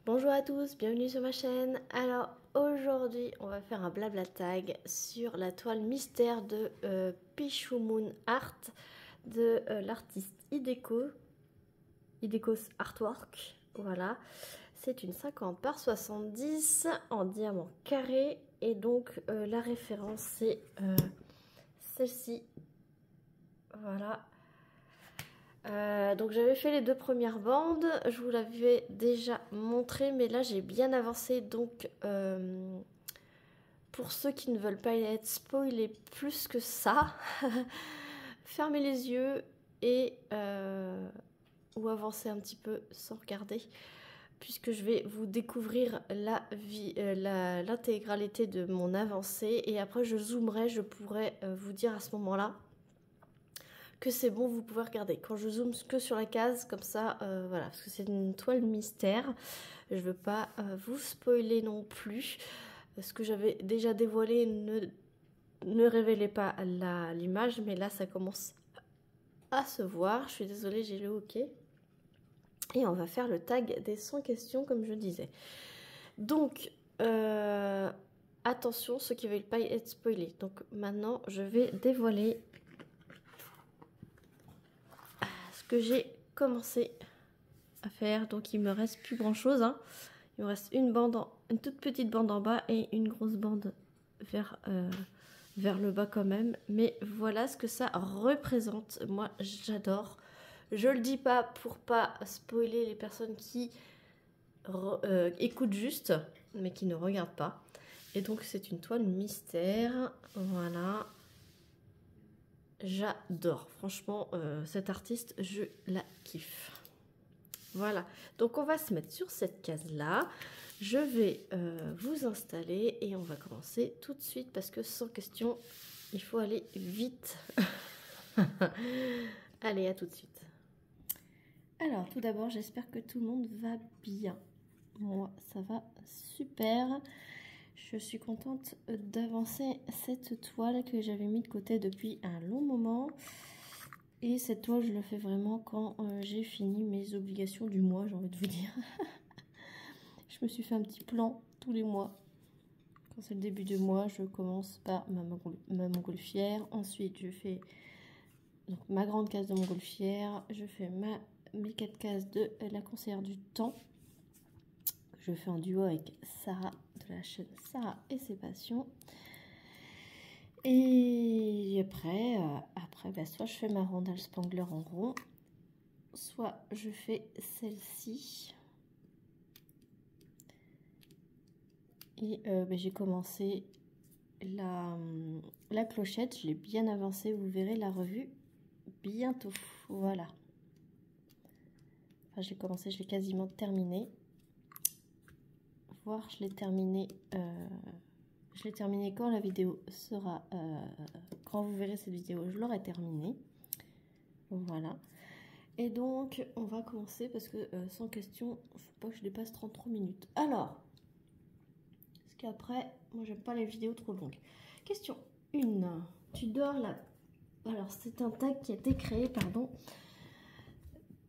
Bonjour à tous, bienvenue sur ma chaîne. Alors aujourd'hui on va faire un blabla tag sur la toile mystère de Pichou Moon Art de l'artiste Hidekos Artwork. Voilà, c'est une 50 par 70 en diamant carré et donc la référence c'est celle-ci. Voilà. Donc j'avais fait les deux premières bandes, je vous l'avais déjà montré, mais là j'ai bien avancé, donc pour ceux qui ne veulent pas être spoilés plus que ça, fermez les yeux et ou avancez un petit peu sans regarder, puisque je vais vous découvrir l'intégralité de mon avancée et après je zoomerai, je pourrai vous dire à ce moment-là que c'est bon, vous pouvez regarder. Quand je zoome que sur la case, comme ça, voilà, parce que c'est une toile mystère. Je veux pas vous spoiler non plus. Ce que j'avais déjà dévoilé ne révélait pas l'image, mais là, ça commence à se voir. Je suis désolée, j'ai le OK. Et on va faire le tag des 100 questions, comme je disais. Donc, attention, ceux qui ne veulent pas être spoilés. Donc, maintenant, je vais dévoiler que j'ai commencé à faire. Donc il me reste plus grand chose, hein. Il me reste une toute petite bande en bas et une grosse bande vers le bas quand même, mais voilà ce que ça représente. Moi j'adore, je le dis pas pour pas spoiler les personnes qui écoutent juste mais qui ne regardent pas. Et donc c'est une toile mystère, voilà. J'adore, franchement, cette artiste, je la kiffe. Voilà, donc on va se mettre sur cette case-là. Je vais vous installer et on va commencer tout de suite parce que sans question, il faut aller vite. Allez, à tout de suite. Alors, tout d'abord, j'espère que tout le monde va bien. Moi, ça va super. Je suis contente d'avancer cette toile que j'avais mis de côté depuis un long moment. Et cette toile, je le fais vraiment quand j'ai fini mes obligations du mois, j'ai envie de vous dire. Je me suis fait un petit plan tous les mois. Quand c'est le début du mois, je commence par ma montgolfière. Ensuite, je fais donc, ma grande case de montgolfière. Je fais mes 4 cases de la conseillère du temps. Je fais en duo avec Sarah de la chaîne Sarah et ses passions. Et après, soit je fais ma rondelle spangler en rond, soit je fais celle-ci. Et j'ai commencé la clochette, je l'ai bien avancée, vous verrez la revue bientôt. Voilà. Enfin, j'ai commencé, je l'ai quasiment terminé. Voir, je l'ai terminé. Je l'ai terminé quand la vidéo sera. Quand vous verrez cette vidéo, je l'aurai terminée. Voilà. Et donc, on va commencer parce que sans question, il ne faut pas que je dépasse 33 minutes. Alors, parce qu'après, moi, j'aime pas les vidéos trop longues. Question 1. Tu dors là. Alors, c'est un tag qui a été créé, pardon,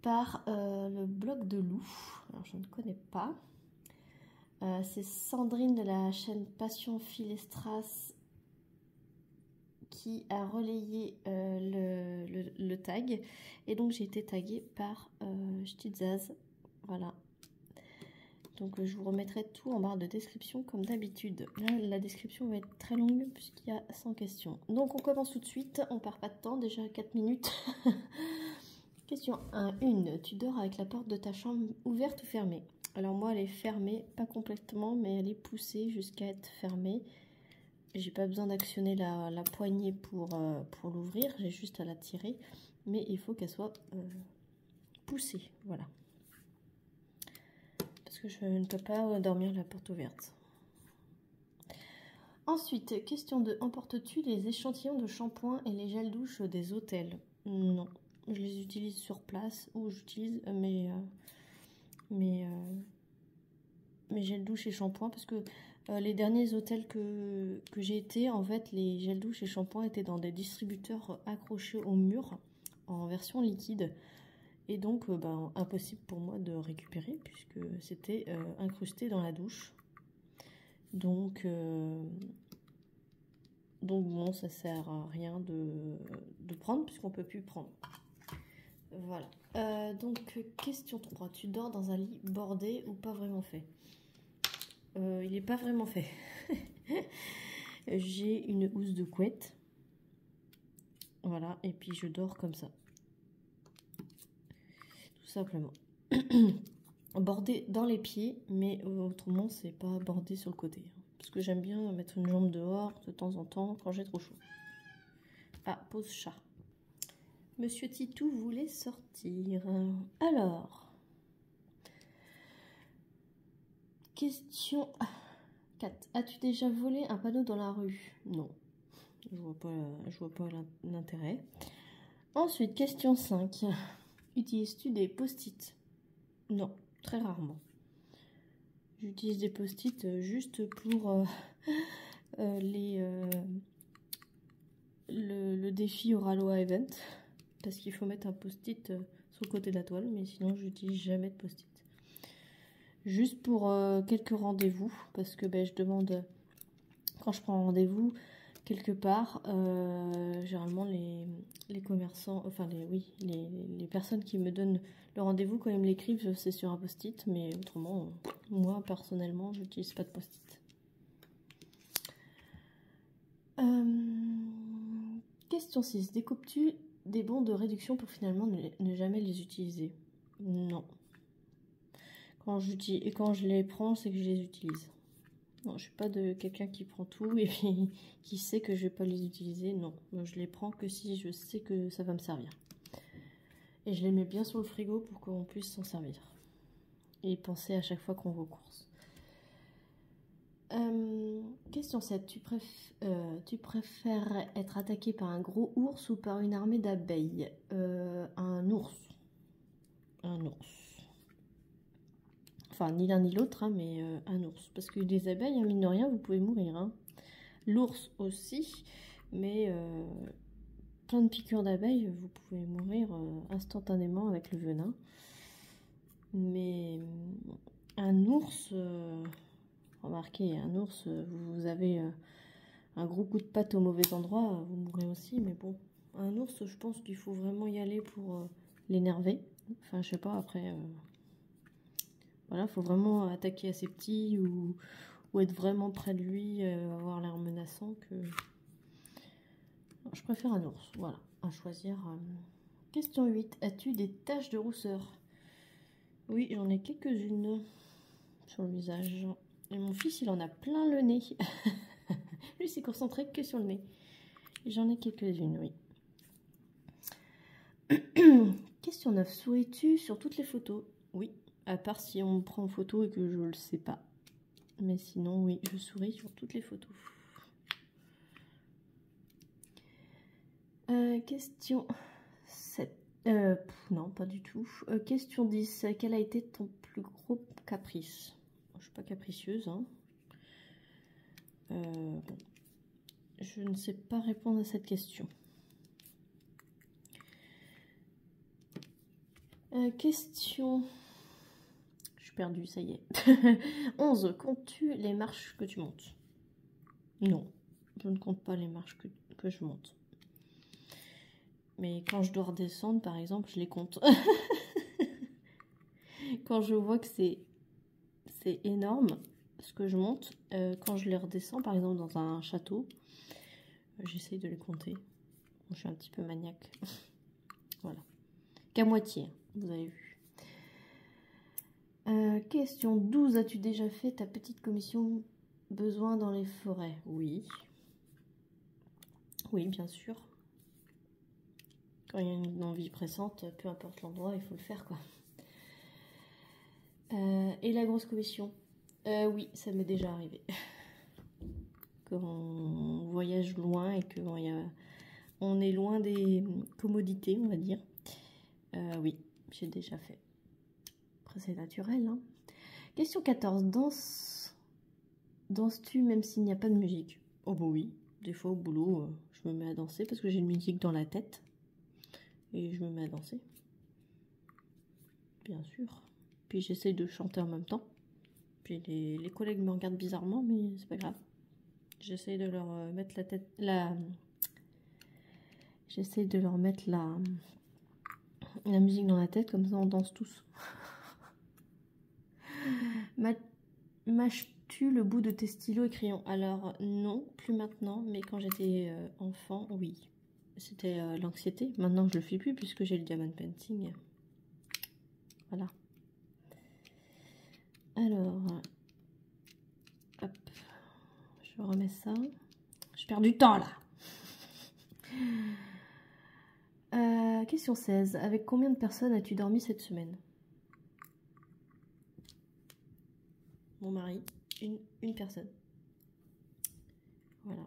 par le blog de Lou. Alors, je ne connais pas. C'est Sandrine de la chaîne Passion Philestras qui a relayé le tag. Et donc, j'ai été taguée par Stizaz. Voilà. Donc, je vous remettrai tout en barre de description comme d'habitude. Là, la description va être très longue puisqu'il y a 100 questions. Donc, on commence tout de suite. On perd pas de temps, déjà 4 minutes. Question 1. Tu dors avec la porte de ta chambre ouverte ou fermée? Alors moi, elle est fermée, pas complètement, mais elle est poussée jusqu'à être fermée. J'ai pas besoin d'actionner la poignée pour l'ouvrir, j'ai juste à la tirer. Mais il faut qu'elle soit poussée, voilà. Parce que je ne peux pas dormir la porte ouverte. Ensuite, question 2. Emportes-tu les échantillons de shampoing et les gels douche des hôtels? Non, je les utilise sur place ou j'utilise mes gels douche et shampoing parce que les derniers hôtels que j'ai été, en fait, les gels douche et shampoing étaient dans des distributeurs accrochés au mur en version liquide. Et donc, ben, impossible pour moi de récupérer puisque c'était incrusté dans la douche. Donc bon, ça sert à rien de prendre puisqu'on peut plus prendre. Voilà. Donc, question 3. Tu dors dans un lit bordé ou pas vraiment fait? Il n'est pas vraiment fait. J'ai une housse de couette. Voilà, et puis je dors comme ça. Tout simplement. Bordé dans les pieds, mais autrement, c'est pas bordé sur le côté. Parce que j'aime bien mettre une jambe dehors de temps en temps quand j'ai trop chaud. Ah, pause chat. Monsieur Titou voulait sortir. Alors, question 4. As-tu déjà volé un panneau dans la rue? Non. Je vois pas l'intérêt. Ensuite, question 5. Utilises-tu des post-it? Non, très rarement. J'utilise des post-it juste pour le défi Oraloa Event. Parce qu'il faut mettre un post-it sur le côté de la toile, mais sinon j'utilise jamais de post-it. Juste pour quelques rendez-vous, parce que je demande, quand je prends rendez-vous quelque part, généralement les commerçants, enfin les personnes qui me donnent le rendez-vous, quand ils me l'écrivent, c'est sur un post-it, mais autrement, moi personnellement, j'utilise pas de post-it. Question 6. Découpes-tu des bons de réduction pour finalement ne jamais les utiliser? Non. Quand je les prends, c'est que je les utilise. Non, je suis pas de quelqu'un qui prend tout et puis qui sait que je vais pas les utiliser. Non, je les prends que si je sais que ça va me servir. Et je les mets bien sur le frigo pour qu'on puisse s'en servir. Et penser à chaque fois qu'on va aux courses. Question 7. Tu préfères être attaqué par un gros ours ou par une armée d'abeilles? Un ours. Un ours. Enfin, ni l'un ni l'autre, hein, mais un ours. Parce que des abeilles, mine de rien, vous pouvez mourir. Hein. L'ours aussi, mais plein de piqûres d'abeilles, vous pouvez mourir instantanément avec le venin. Mais un ours, remarquez, un ours, vous avez un gros coup de patte au mauvais endroit, vous mourrez aussi. Mais bon, un ours, je pense qu'il faut vraiment y aller pour l'énerver. Enfin, je sais pas, après... Voilà, il faut vraiment attaquer assez petit ou être vraiment près de lui, avoir l'air menaçant que... Non, je préfère un ours, voilà, à choisir. Question 8. As-tu des taches de rousseur? Oui, j'en ai quelques-unes sur le visage. Et mon fils, il en a plein le nez. Lui, s'est concentré que sur le nez. J'en ai quelques-unes, oui. Question 9. Souris-tu sur toutes les photos? Oui. À part si on me prend en photo et que je le sais pas. Mais sinon, oui, je souris sur toutes les photos. Question 7. Non, pas du tout. Question 10. Quel a été ton plus gros caprice? Je suis pas capricieuse. Hein. Bon. Je ne sais pas répondre à cette question. Question... Perdu, ça y est. 11. Comptes-tu les marches que tu montes? Non, je ne compte pas les marches que je monte. Mais quand je dois redescendre, par exemple, je les compte. Quand je vois que c'est énorme ce que je monte, quand je les redescends, par exemple dans un château, j'essaye de les compter. Je suis un petit peu maniaque. Voilà. Qu'à moitié, vous avez vu. Question 12. As-tu déjà fait ta petite commission besoin dans les forêts? Oui. Oui, bien sûr. Quand il y a une envie pressante, peu importe l'endroit, il faut le faire, quoi. Et la grosse commission? Oui, ça m'est déjà arrivé. Quand on voyage loin et on est loin des commodités, on va dire. Oui, j'ai déjà fait. Après, c'est naturel, hein. Question 14. Danses-tu même s'il n'y a pas de musique? Oh bah oui, des fois au boulot, je me mets à danser parce que j'ai une musique dans la tête. Et je me mets à danser. bien sûr. Puis j'essaye de chanter en même temps. Puis les collègues me regardent bizarrement, mais c'est pas grave. J'essaye de leur mettre la tête... J'essaye de leur mettre la musique dans la tête, comme ça on danse tous. Mâches-tu le bout de tes stylos et crayons? Alors non, plus maintenant, mais quand j'étais enfant, oui. C'était l'anxiété. Maintenant je le fais plus puisque j'ai le diamond painting. Voilà. Alors, hop, je remets ça. Je perds du temps là. Question 16. Avec combien de personnes as-tu dormi cette semaine? Mon mari, une personne. Voilà.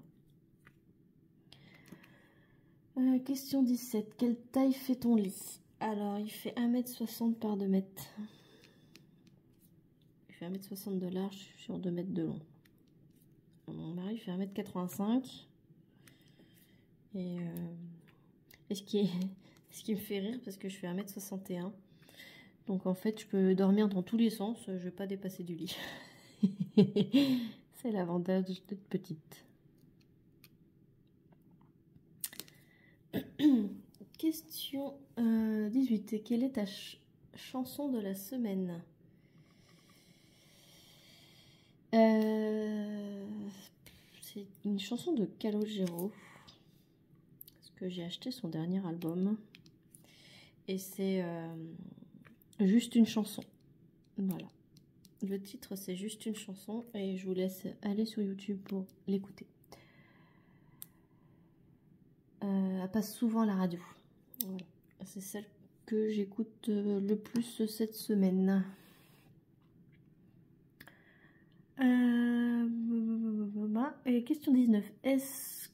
Question 17. Quelle taille fait ton lit? Alors, il fait 1m60 par 2 mètres. Il fait 1m60 de large sur 2 mètres de long. Mon mari fait 1m85. Et ce qui me fait rire, parce que je fais 1m61. Donc, en fait, je peux dormir dans tous les sens. Je ne vais pas dépasser du lit. C'est l'avantage d'être petite. Question 18. Quelle est ta chanson de la semaine? C'est une chanson de Calogero. Parce que j'ai acheté son dernier album. Et c'est juste une chanson. Voilà. Le titre, c'est juste une chanson. Et je vous laisse aller sur YouTube pour l'écouter. Elle passe souvent à la radio. Voilà. C'est celle que j'écoute le plus cette semaine. Et question 19. Est-ce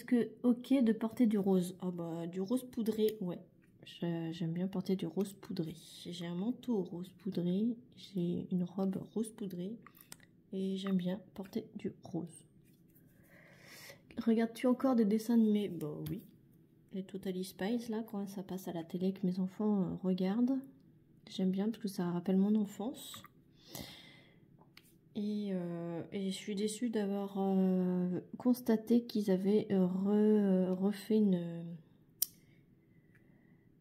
que ok de porter du rose? Ah bah du rose poudré, ouais. J'aime bien porter du rose poudré. J'ai un manteau rose poudré, j'ai une robe rose poudrée et j'aime bien porter du rose. Regardes-tu encore des dessins animés? Bah oui. Les Totally Spies, là, quand ça passe à la télé que mes enfants regardent. J'aime bien parce que ça rappelle mon enfance. Et je suis déçue d'avoir constaté qu'ils avaient refait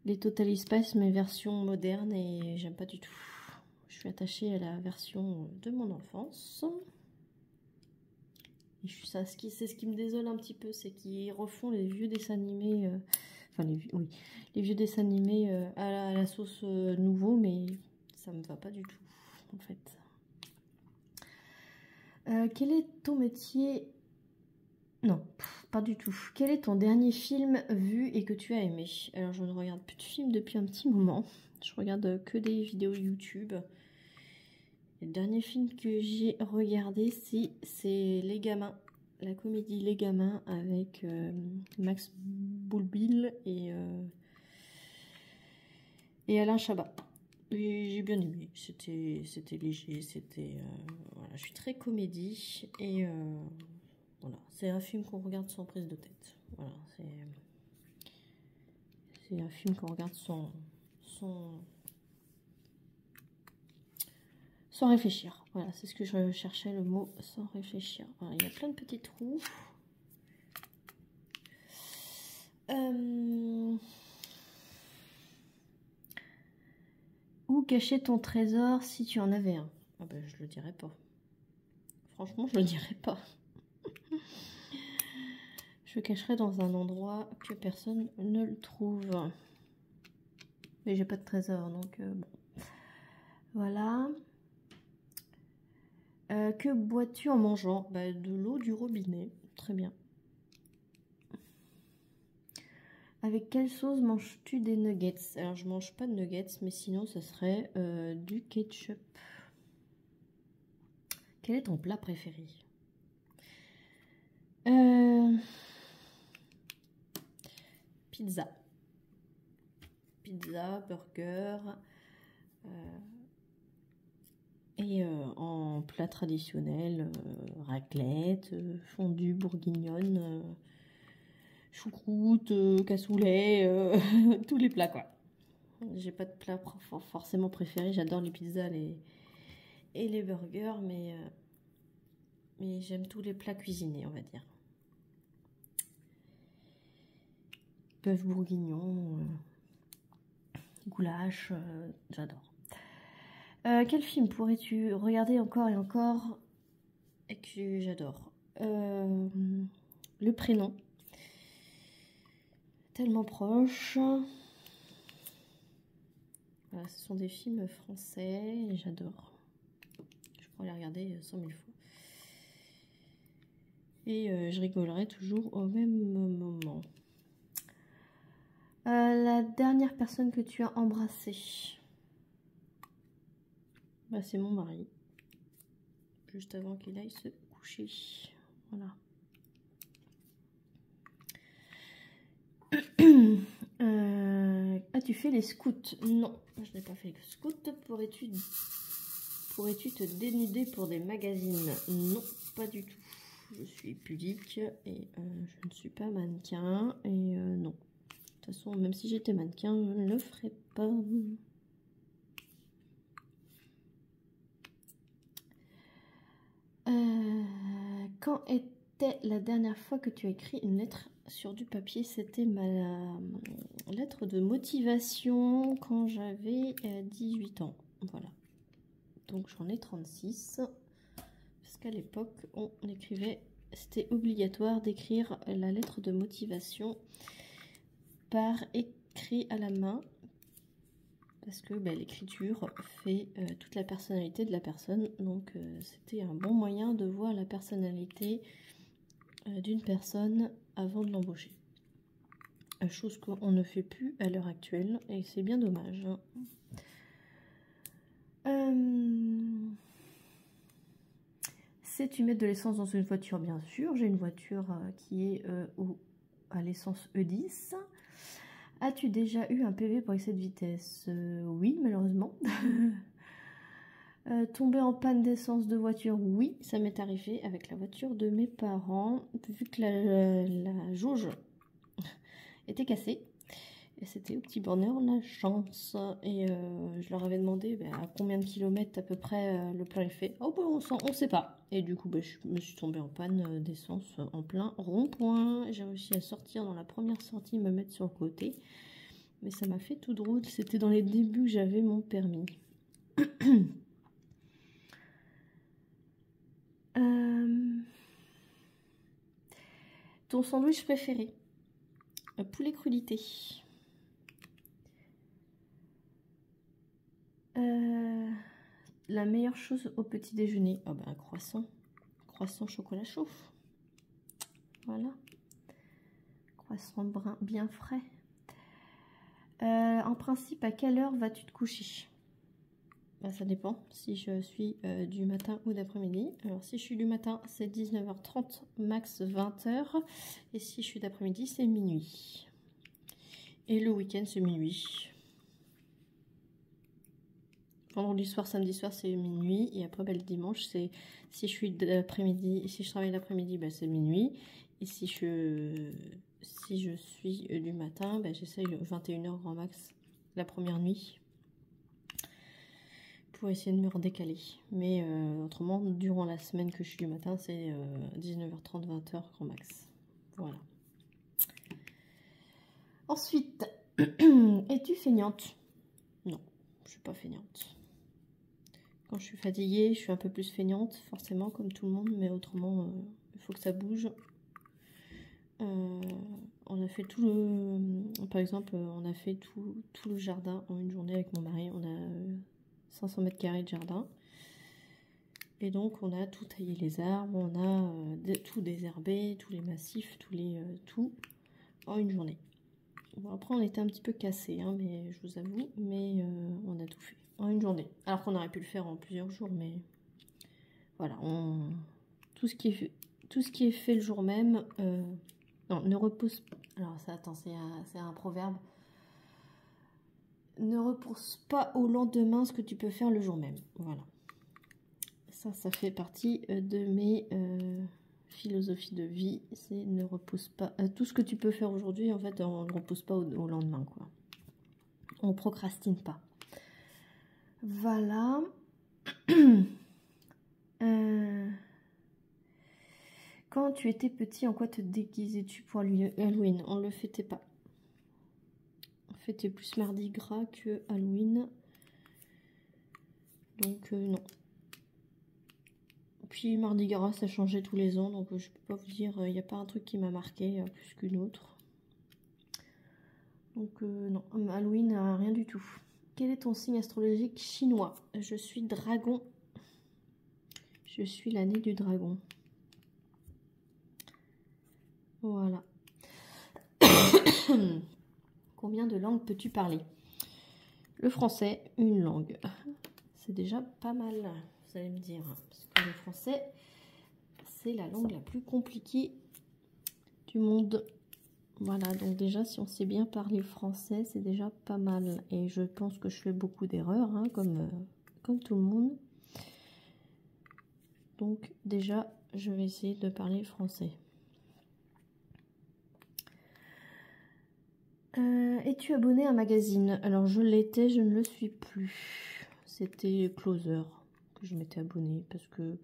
les Totally Spies, mais version moderne, et j'aime pas du tout. Je suis attachée à la version de mon enfance. Et c'est ce qui me désole un petit peu, c'est qu'ils refont les vieux dessins animés, les vieux dessins animés à la sauce nouveau, mais ça me va pas du tout, en fait. Quel est ton métier? Non, pas du tout. Quel est ton dernier film vu et que tu as aimé? Alors, je ne regarde plus de films depuis un petit moment. Je regarde que des vidéos YouTube. Le dernier film que j'ai regardé, c'est Les Gamins. La comédie Les Gamins avec Max Boublil et Alain Chabat. J'ai bien aimé. C'était léger. Voilà, je suis très comédie et voilà, c'est un film qu'on regarde sans prise de tête. Voilà, c'est un film qu'on regarde sans réfléchir. Voilà, c'est ce que je cherchais, le mot sans réfléchir. Voilà, il y a plein de petits trous. Où cacher ton trésor si tu en avais un? Ah ben, je le dirais pas. Franchement, je le dirais pas. Je le cacherai dans un endroit que personne ne le trouve. Mais j'ai pas de trésor, donc bon. Voilà. Que bois-tu en mangeant? Bah, de l'eau du robinet. Très bien. Avec quelle sauce manges-tu des nuggets? Alors, je mange pas de nuggets, mais sinon, ça serait du ketchup. Quel est ton plat préféré? Pizza. Pizza, burger. Et en plat traditionnel, raclette, fondue bourguignonne, choucroute, cassoulet, tous les plats quoi. J'ai pas de plat forcément préféré. J'adore les pizzas et les burgers, mais j'aime tous les plats cuisinés, on va dire. Bœuf bourguignon, goulash, j'adore. Quel film pourrais-tu regarder encore et encore et que j'adore? Le prénom. Tellement proche. Voilà, ce sont des films français et j'adore. Je pourrais les regarder 100 000 fois. Et je rigolerai toujours au même moment. La dernière personne que tu as embrassée, bah, c'est mon mari. Juste avant qu'il aille se coucher. Voilà. As-tu fait les scouts? Non, je n'ai pas fait les scouts. Pourrais-tu te dénuder pour des magazines? Non, pas du tout. Je suis pudique et je ne suis pas mannequin. Et non. De toute façon, même si j'étais mannequin, je ne le ferais pas. Quand était la dernière fois que tu as écrit une lettre sur du papier? C'était ma lettre de motivation quand j'avais 18 ans. Voilà. Donc j'en ai 36. Parce qu'à l'époque, on écrivait, c'était obligatoire d'écrire la lettre de motivation par écrit à la main. Parce que l'écriture fait toute la personnalité de la personne. Donc c'était un bon moyen de voir la personnalité d'une personne avant de l'embaucher. Chose qu'on ne fait plus à l'heure actuelle. Et c'est bien dommage. Sais-tu mettre de l'essence dans une voiture? Bien sûr. J'ai une voiture qui est à l'essence E10. As-tu déjà eu un PV pour excès de vitesse? Oui, malheureusement. Tomber en panne d'essence de voiture? Oui, ça m'est arrivé avec la voiture de mes parents, vu que la jauge était cassée. Et c'était au petit borneur la chance. Et je leur avais demandé à combien de kilomètres à peu près le plein est fait. Oh, on sait pas. Et du coup, je me suis tombée en panne d'essence en plein rond-point. J'ai réussi à sortir dans la première sortie, me mettre sur le côté. Mais ça m'a fait tout drôle. C'était dans les débuts que j'avais mon permis. Ton sandwich préféré? Poulet crudité. La meilleure chose au petit déjeuner? Un croissant. Croissant chocolat chaud. Voilà. Croissant brun bien frais. En principe, à quelle heure vas-tu te coucher? Ça dépend si je suis du matin ou d'après-midi. Alors si je suis du matin, c'est 19h30, max 20h. Et si je suis d'après-midi, c'est minuit. Et le week-end, c'est minuit. Vendredi soir, samedi soir, c'est minuit. Et après, le dimanche, c'est si je suis d'après-midi, si je travaille l'après-midi, c'est minuit. Et si je suis du matin, j'essaye 21h grand max la première nuit pour essayer de me redécaler. Mais autrement, durant la semaine que je suis du matin, c'est 19h30, 20h grand max. Voilà. Ensuite, es-tu feignante? Non, je suis pas feignante. Quand je suis fatiguée, je suis un peu plus feignante, forcément, comme tout le monde, mais autrement, il faut que ça bouge. On a fait tout le... Par exemple, on a fait tout le jardin en une journée avec mon mari. On a 500 mètres carrés de jardin. Et donc, on a tout taillé les arbres, on a tout désherbé, tous les massifs, tout en une journée. Bon, après, on était un petit peu cassés, hein, mais je vous avoue, mais on a tout fait en une journée. Alors qu'on aurait pu le faire en plusieurs jours, mais voilà, tout ce qui est fait le jour même, non, ne repose. Alors ça, attends, c'est un proverbe. Ne repose pas au lendemain ce que tu peux faire le jour même. Voilà. Ça fait partie de mes philosophies de vie. C'est ne repose pas. Tout ce que tu peux faire aujourd'hui, en fait, on ne repose pas au lendemain, quoi. On procrastine pas. Voilà. Quand tu étais petit, en quoi te déguisais-tu pour Halloween? On ne le fêtait pas. On fêtait plus Mardi Gras que Halloween. Donc non. Puis Mardi Gras, ça changeait tous les ans. Donc je peux pas vous dire, il n'y a pas un truc qui m'a marqué plus qu'une autre. Donc non, Halloween, rien du tout. Quel est ton signe astrologique chinois? Je suis dragon. Je suis l'année du dragon. Voilà. Combien de langues peux-tu parler? Le français, une langue. C'est déjà pas mal, vous allez me dire. Parce que le français, c'est la langue la plus compliquée du monde. Voilà, donc déjà, si on sait bien parler français, c'est déjà pas mal. Et je pense que je fais beaucoup d'erreurs, hein, comme tout le monde. Donc déjà, je vais essayer de parler français. Es-tu abonné à un magazine? Alors je l'étais, je ne le suis plus. C'était Closer que je m'étais abonnée parce que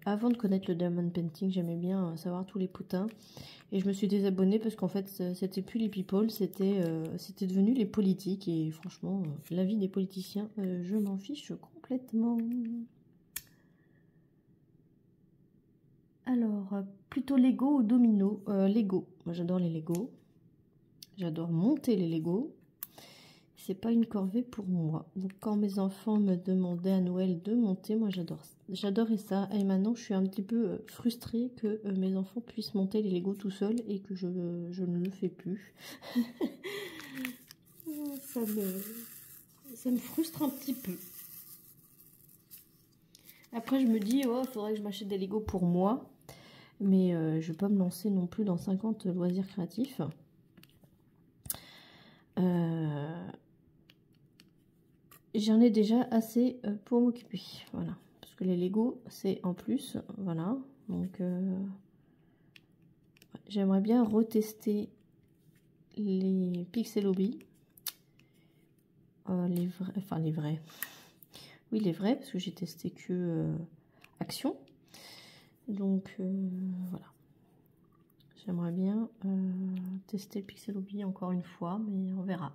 avant de connaître le Diamond Painting, j'aimais bien savoir tous les potins. Et je me suis désabonnée parce qu'en fait c'était plus les people, c'était devenu les politiques. Et franchement, la vie des politiciens, je m'en fiche complètement. Alors, plutôt Lego ou Domino? Lego, moi j'adore les Lego. J'adore monter les Lego. C'est pas une corvée pour moi. Donc quand mes enfants me demandaient à Noël de monter, moi j'adorais ça. Et maintenant je suis un petit peu frustrée que mes enfants puissent monter les Lego tout seuls et que je ne le fais plus. ça me frustre un petit peu. Après je me dis, oh, faudrait que je m'achète des Lego pour moi. Mais je vais pas me lancer non plus dans 50 loisirs créatifs. J'en ai déjà assez pour m'occuper, voilà, parce que les Lego c'est en plus, voilà, donc j'aimerais bien retester les Pixelobi, les vrais, oui les vrais, parce que j'ai testé que Action, donc voilà, j'aimerais bien tester Pixelobi encore une fois, mais on verra.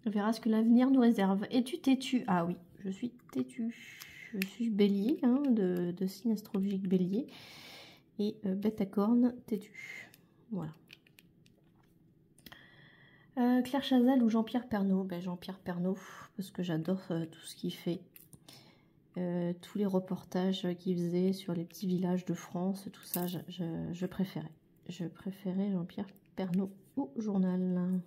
On verra ce que l'avenir nous réserve. Es-tu têtu? Ah oui, je suis têtu. Je suis bélier, hein, de signe astrologique bélier. Et bête à cornes, têtu. Voilà. Claire Chazal ou Jean-Pierre Pernaut? Jean-Pierre Pernaut, parce que j'adore tout ce qu'il fait. Tous les reportages qu'il faisait sur les petits villages de France, tout ça, je préférais. Je préférais Jean-Pierre Pernaut au journal.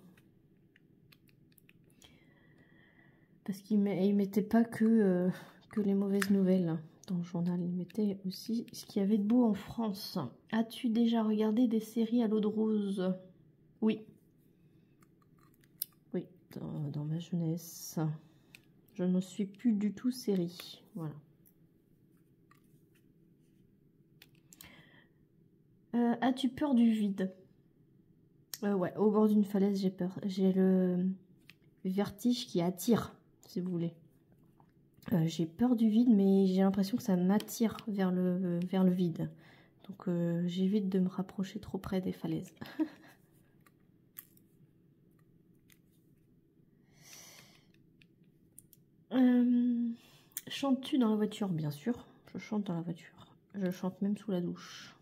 Parce qu'il ne mettait pas que les mauvaises nouvelles dans le journal. Il mettait aussi ce qu'il y avait de beau en France. As-tu déjà regardé des séries à l'eau de rose? Oui. Oui, dans ma jeunesse. Je ne suis plus du tout série. Voilà. As-tu peur du vide? Ouais, au bord d'une falaise, j'ai peur. J'ai le vertige qui attire, si vous voulez. J'ai peur du vide, mais j'ai l'impression que ça m'attire vers le vide. Donc j'évite de me rapprocher trop près des falaises. Chantes-tu dans la voiture? Bien sûr, je chante dans la voiture. Je chante même sous la douche.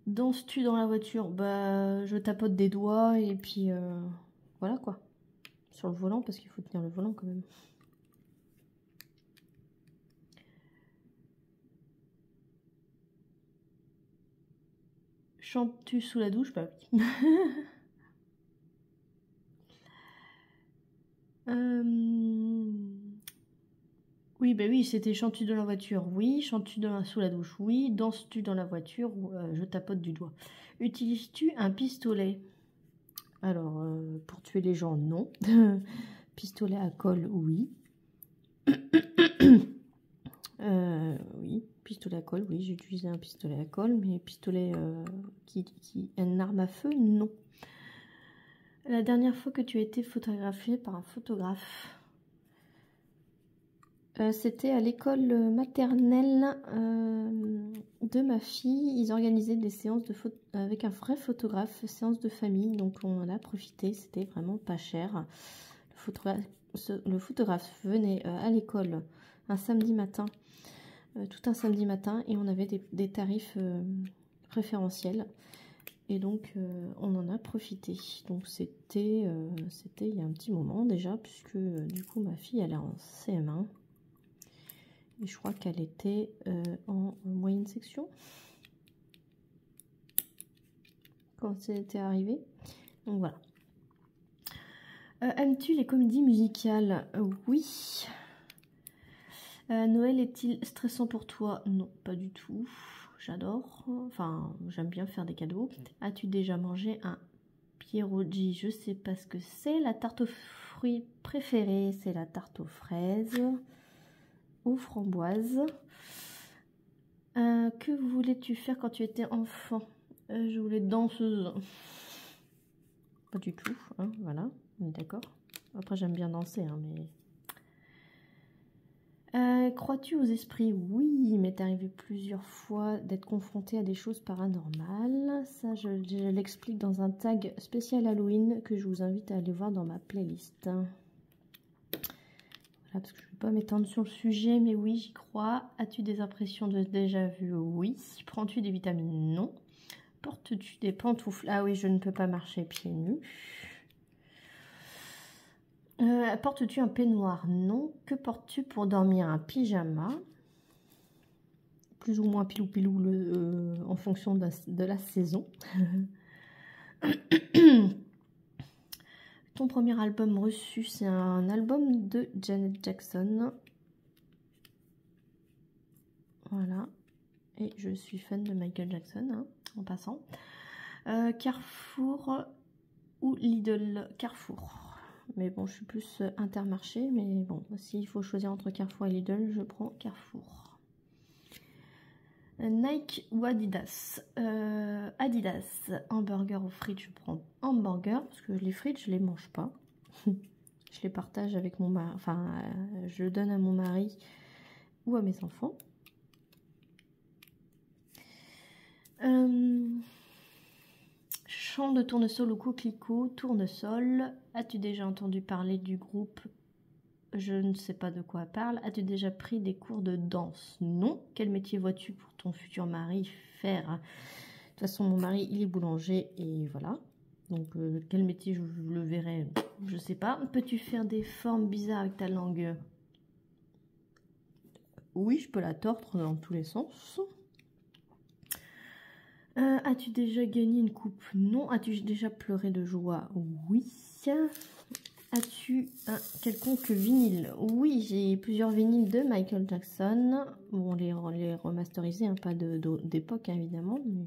Danses-tu dans la voiture? Je tapote des doigts et puis voilà quoi. Sur le volant, parce qu'il faut tenir le volant quand même. Chantes-tu sous la douche? Oui. Oui, oui, c'était chantes-tu dans la voiture? Oui. Chantes-tu sous la douche? Oui. Danses-tu dans la voiture? Je tapote du doigt. Utilises-tu un pistolet? Alors, pour tuer les gens, non. Pistolet à colle, oui. Oui, pistolet à colle. Oui, j'ai utilisé un pistolet à colle, mais pistolet une arme à feu, non. La dernière fois que tu as été photographiée par un photographe, c'était à l'école maternelle de ma fille. Ils organisaient des séances de avec un vrai photographe, séance de famille. Donc on en a profité, c'était vraiment pas cher. Le photographe venait à l'école un samedi matin, tout un samedi matin, et on avait des tarifs préférentiels. Et donc on en a profité. Donc c'était il y a un petit moment déjà, puisque du coup ma fille elle est en CM1. Et je crois qu'elle était en moyenne section quand c'était arrivé. Donc voilà. Aimes-tu les comédies musicales? Oui. Noël est-il stressant pour toi? Non, pas du tout. J'adore. Enfin, j'aime bien faire des cadeaux. As-tu déjà mangé un pierogi? Je sais pas ce que c'est. La tarte aux fruits préférée, c'est la tarte aux fraises, aux framboises. Que voulais-tu faire quand tu étais enfant? Je voulais être danseuse. Pas du tout, hein, voilà, on est d'accord. Après, j'aime bien danser, hein, mais... Crois-tu aux esprits? Oui, il m'est arrivé plusieurs fois d'être confrontée à des choses paranormales. Ça, je l'explique dans un tag spécial Halloween que je vous invite à aller voir dans ma playlist. Voilà, parce que je ne vais pas m'étendre sur le sujet, mais oui, j'y crois. As-tu des impressions de déjà-vu? Oui. Prends-tu des vitamines? Non. Portes-tu des pantoufles? Ah oui, je ne peux pas marcher pieds nus. Portes-tu un peignoir? Non. Que portes-tu pour dormir? Un pyjama. Plus ou moins pilou-pilou en fonction de la saison. Ton premier album reçu, c'est un album de Janet Jackson. Voilà. Et je suis fan de Michael Jackson, hein, en passant. Carrefour ou Lidl? Carrefour. Mais bon, je suis plus Intermarché. Mais bon, s'il faut choisir entre Carrefour et Lidl, je prends Carrefour. Nike ou Adidas? Adidas. Hamburger ou frites? Je prends hamburger. Parce que les frites, je les mange pas. Je les partage avec mon mari. Enfin, je le donne à mon mari ou à mes enfants. Chant de tournesol ou coquelicot? Tournesol. As-tu déjà entendu parler du groupe? Je ne sais pas de quoi elle parle. As-tu déjà pris des cours de danse? Non. Quel métier vois-tu pour ton futur mari faire? De toute façon, mon mari, il est boulanger et voilà. Donc, quel métier je le verrai? Je sais pas. Peux-tu faire des formes bizarres avec ta langue? Oui, je peux la tordre dans tous les sens. As-tu déjà gagné une coupe? Non. As-tu déjà pleuré de joie? Oui. As-tu un quelconque vinyle? Oui, j'ai plusieurs vinyles de Michael Jackson. Bon, les remasterisés, hein, pas d'époque, hein, évidemment. Mais...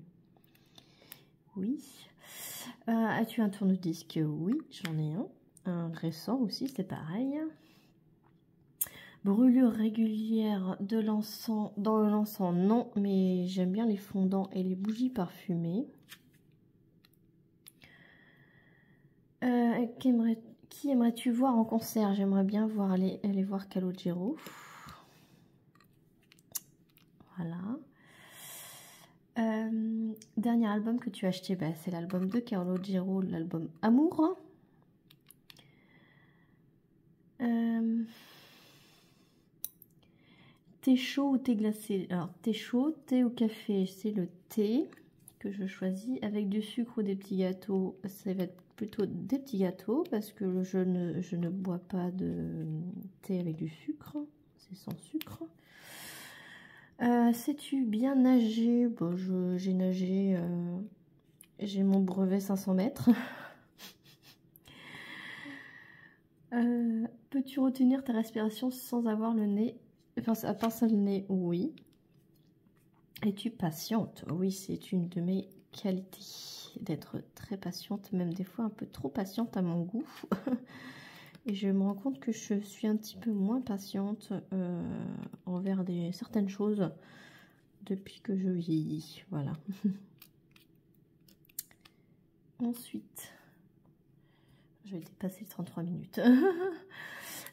oui. As-tu un tourne-disque? Oui, j'en ai un. Un récent aussi, c'est pareil. Brûlure régulière de l'encens dans l'encens? Non, mais j'aime bien les fondants et les bougies parfumées. Qui aimerais-tu voir en concert? J'aimerais bien aller voir Calogero. Voilà. Dernier album que tu as acheté, bah, c'est l'album de Calogero, l'album Amour. Thé chaud ou thé glacé? Alors, thé chaud, thé ou café? C'est le thé que je choisis. Avec du sucre ou des petits gâteaux? Ça va être plutôt des petits gâteaux parce que je ne bois pas de thé avec du sucre. C'est sans sucre. Sais-tu bien nager? Bon, j'ai nagé... j'ai mon brevet 500 mètres. Peux-tu retenir ta respiration sans avoir le nez? Enfin, à part ça, le nez, oui. Es-tu patiente? Oui, c'est une de mes qualités, d'être très patiente, même des fois un peu trop patiente à mon goût. Et je me rends compte que je suis un petit peu moins patiente envers certaines choses depuis que je vieillis. Voilà. Ensuite, je vais dépasser les 33 minutes.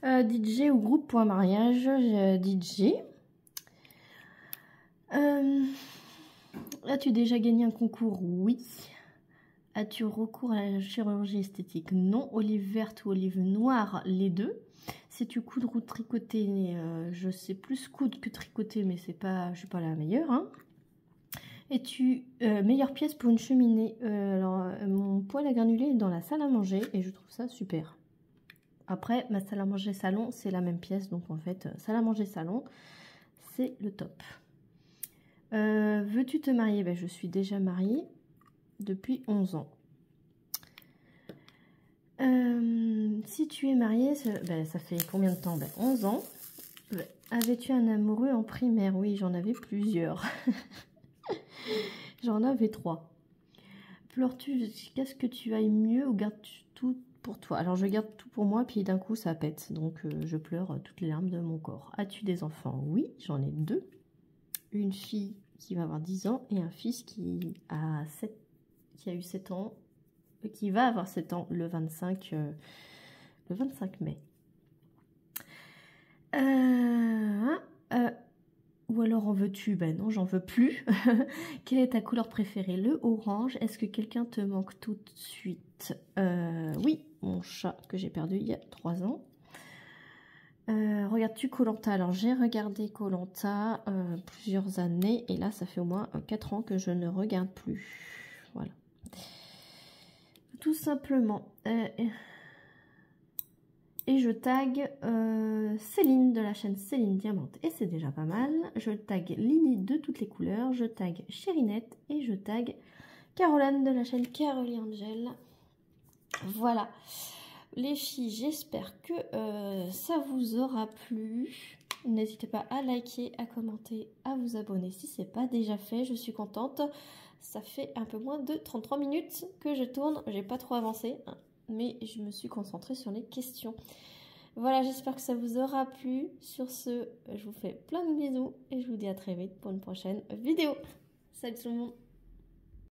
DJ ou groupe pour un mariage, DJ. As-tu déjà gagné un concours? Oui. As-tu recours à la chirurgie esthétique? Non. Olive verte ou olive noire? Les deux. Sais-tu coudre ou tricoter? Je sais plus coudre que tricoter, mais c'est pas, je suis pas la meilleure. Hein. Es-tu meilleure pièce pour une cheminée? Mon poêle à granulés est dans la salle à manger et je trouve ça super. Après, ma salle à manger salon, c'est la même pièce, donc en fait, salle à manger salon, c'est le top. Veux-tu te marier? Ben, je suis déjà mariée depuis 11 ans. Si tu es mariée, ça fait combien de temps? Ben, 11 ans. Ben, avais-tu un amoureux en primaire? Oui, j'en avais plusieurs. J'en avais 3. Pleures-tu? Qu'est-ce que tu ailles mieux ou gardes-tu tout pour toi? Alors, je garde tout pour moi, puis d'un coup, ça pète. Donc, je pleure toutes les larmes de mon corps. As-tu des enfants? Oui, j'en ai 2. Une fille qui va avoir 10 ans et un fils qui a eu 7 ans, qui va avoir 7 ans le 25 mai. Ou alors en veux-tu? Ben non, j'en veux plus. Quelle est ta couleur préférée? Le orange. Est-ce que quelqu'un te manque tout de suite? Oui, mon chat que j'ai perdu il y a 3 ans. Regardes-tu Koh-Lanta? Alors j'ai regardé Koh-Lanta plusieurs années et là ça fait au moins 4 ans que je ne regarde plus. Voilà. Tout simplement. Et je tag Céline de la chaîne Céline Diamante et c'est déjà pas mal. Je tag Lily de toutes les couleurs. Je tag Chérinette et je tag Caroline de la chaîne Caroline Angel. Voilà. Les filles, j'espère que ça vous aura plu. N'hésitez pas à liker, à commenter, à vous abonner si ce n'est pas déjà fait. Je suis contente. Ça fait un peu moins de 33 minutes que je tourne. J'ai pas trop avancé, hein, mais je me suis concentrée sur les questions. Voilà, j'espère que ça vous aura plu. Sur ce, je vous fais plein de bisous et je vous dis à très vite pour une prochaine vidéo. Salut tout le monde!